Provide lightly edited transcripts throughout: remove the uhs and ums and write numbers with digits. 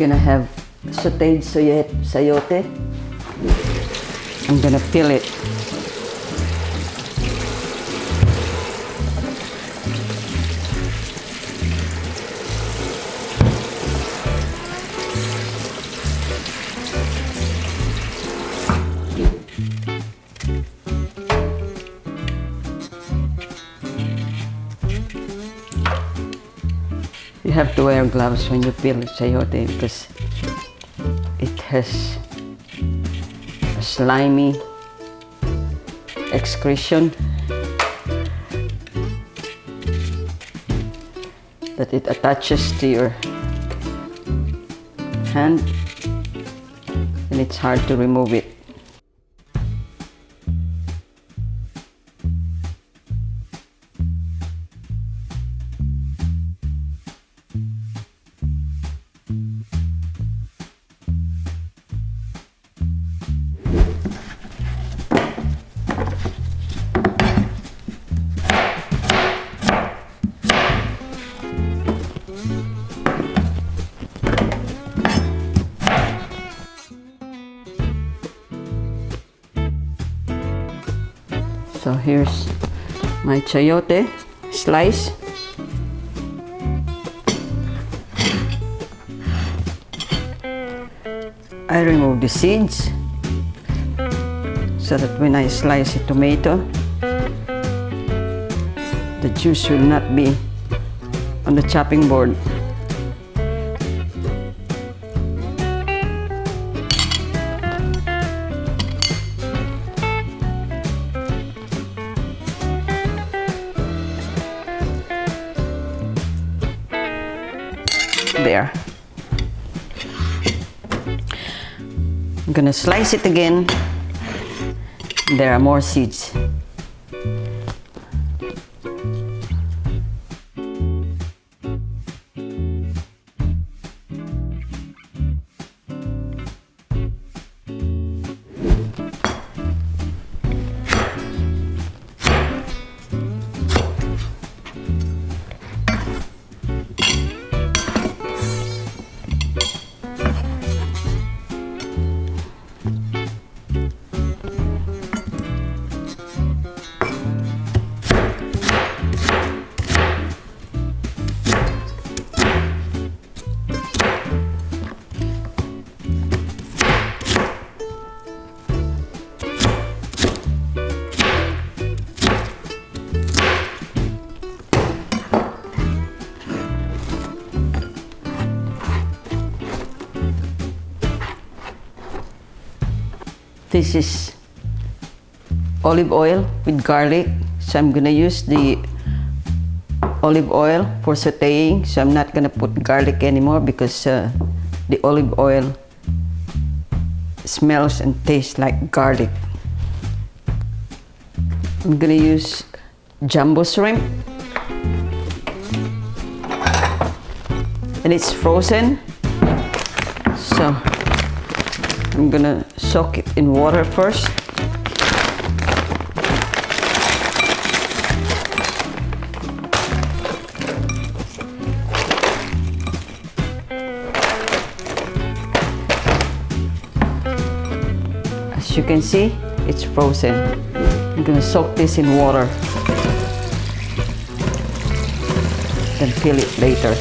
gonna have sauteed sayote. I'm gonna peel it. You have to wear gloves when you peel chayote because it has a slimy excretion that it attaches to your hand and it's hard to remove it. So here's my chayote slice. I remove the seeds so that when I slice a tomato, the juice will not be on the chopping board. There. I'm gonna slice it again. There are more seeds. This is olive oil with garlic, so I'm gonna use the olive oil for sauteing, so I'm not gonna put garlic anymore because the olive oil smells and tastes like garlic. I'm gonna use jumbo shrimp and it's frozen, so I'm gonna soak it in water first. As you can see, it's frozen. I'm gonna soak this in water, then peel it later.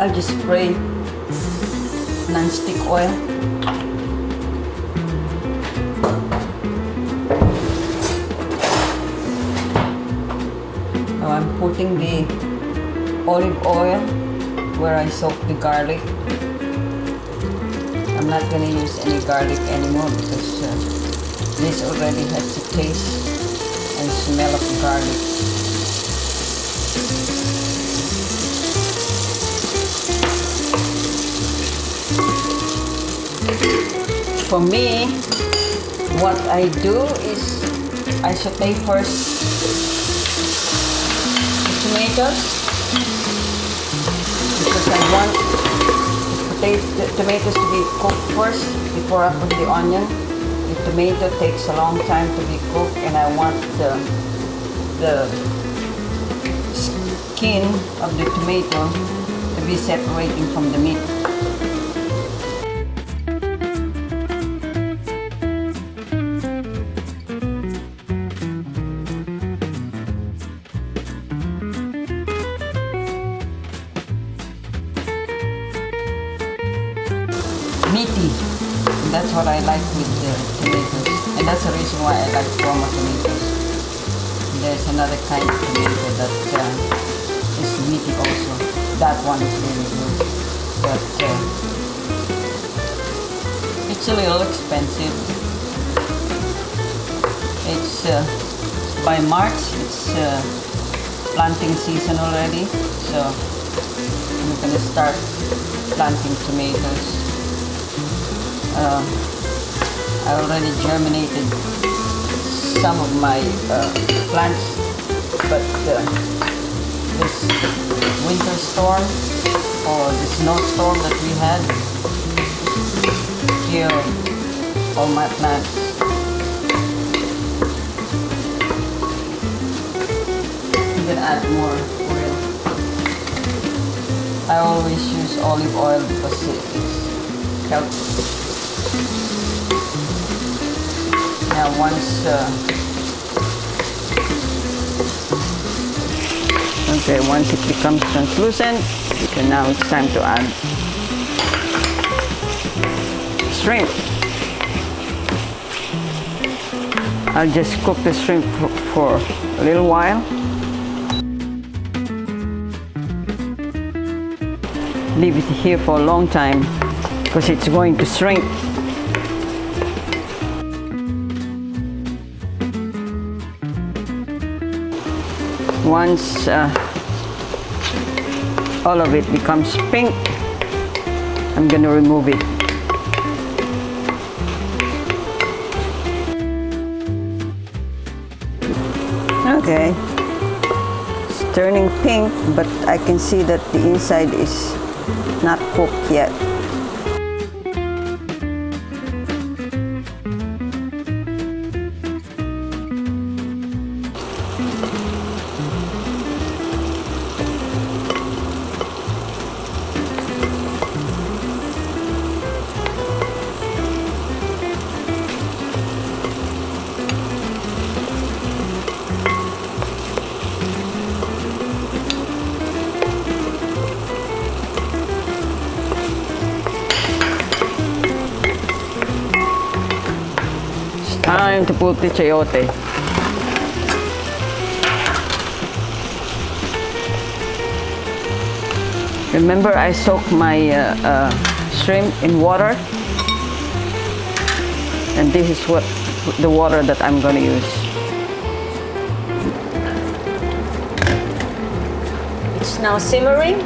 I'll just spray non-stick oil. Now I'm putting the olive oil where I soaked the garlic. I'm not going to use any garlic anymore because this already has the taste and smell of garlic. For me, what I do is I saute first the tomatoes because I want the the tomatoes to be cooked first before I put the onion. The tomato takes a long time to be cooked, and I want the skin of the tomato to be separating from the meat. Meaty. And that's what I like with the tomatoes. And that's the reason why I like Roma tomatoes. And there's another kind of tomato that is meaty also. That one is really good. But it's a little expensive. It's by March, it's planting season already. So I'm gonna start planting tomatoes. I already germinated some of my plants, but this winter storm or the snowstorm that we had killed all my plants. I'm gonna add more oil. I always use olive oil because it's healthy. Now once once it becomes translucent, now it's time to add shrimp. I'll just cook the shrimp for a little while. Leave it here for a long time because it's going to shrink. Once all of it becomes pink, I'm going to remove it. Okay, it's turning pink, but I can see that the inside is not cooked yet. Time to put the chayote. Remember, I soaked my shrimp in water, and this is what the water that I'm going to use. It's now simmering.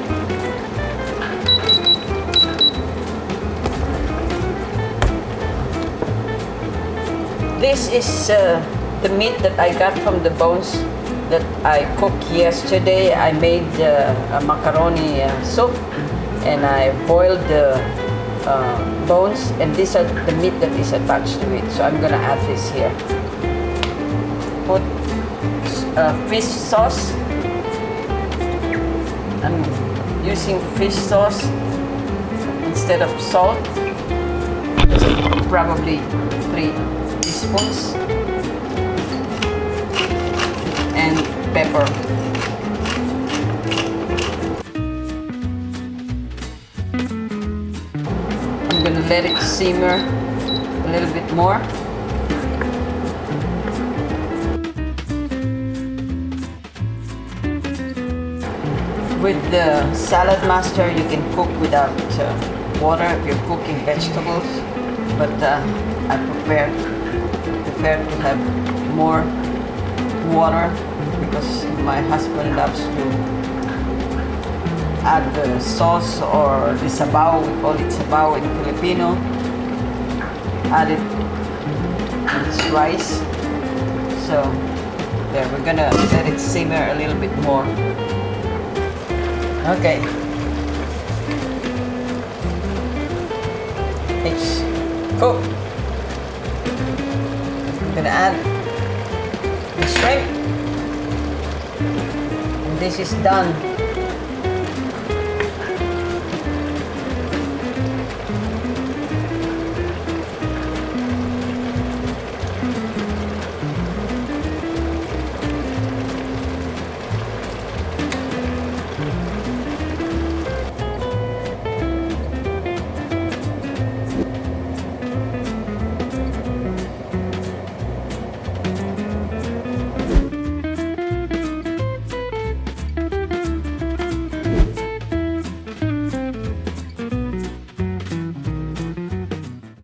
This is the meat that I got from the bones that I cooked yesterday. I made a macaroni soup, and I boiled the bones, and these are the meat that is attached to it. So I'm gonna add this here. Put fish sauce. I'm using fish sauce instead of salt. Probably 3 teaspoons, and pepper. I'm gonna let it simmer a little bit more. With the salad master, you can cook without water if you're cooking vegetables, but I prefer to have more water because my husband loves to add the sauce or the sabaw. We call it sabaw in Filipino. Add it with its rice. So there, we're gonna let it simmer a little bit more. Okay. It's cooked. I'm gonna add the shrimp. And this is done.